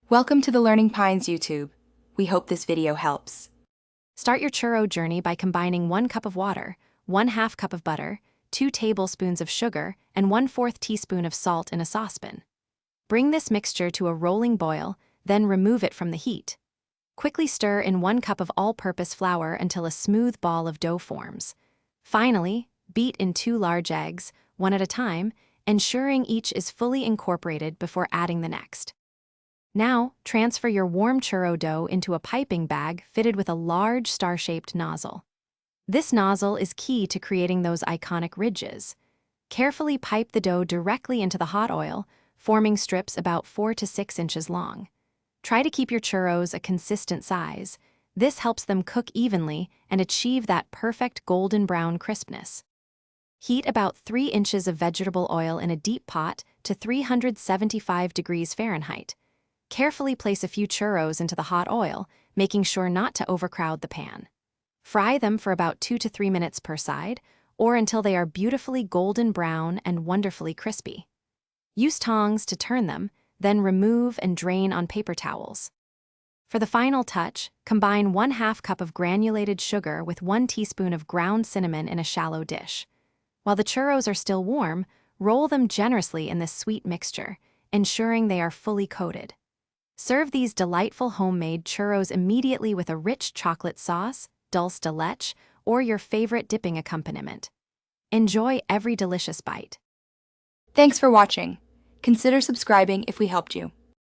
Welcome to the Learning Pines YouTube. We hope this video helps. Start your churro journey by combining 1 cup of water, 1/2 cup of butter, 2 tablespoons of sugar, and 1/4 teaspoon of salt in a saucepan. Bring this mixture to a rolling boil, then remove it from the heat. Quickly stir in 1 cup of all-purpose flour until a smooth ball of dough forms. Finally, beat in 2 large eggs, one at a time, ensuring each is fully incorporated before adding the next. Now, transfer your warm churro dough into a piping bag fitted with a large star-shaped nozzle. This nozzle is key to creating those iconic ridges. Carefully pipe the dough directly into the hot oil, forming strips about 4 to 6 inches long. Try to keep your churros a consistent size. This helps them cook evenly and achieve that perfect golden brown crispness. Heat about 3 inches of vegetable oil in a deep pot to 375 degrees Fahrenheit. Carefully place a few churros into the hot oil, making sure not to overcrowd the pan. Fry them for about 2 to 3 minutes per side, or until they are beautifully golden brown and wonderfully crispy. Use tongs to turn them, then remove and drain on paper towels. For the final touch, combine 1/2 cup of granulated sugar with 1 teaspoon of ground cinnamon in a shallow dish. While the churros are still warm, roll them generously in this sweet mixture, ensuring they are fully coated. Serve these delightful homemade churros immediately with a rich chocolate sauce, dulce de leche, or your favorite dipping accompaniment. Enjoy every delicious bite. Thanks for watching. Consider subscribing if we helped you.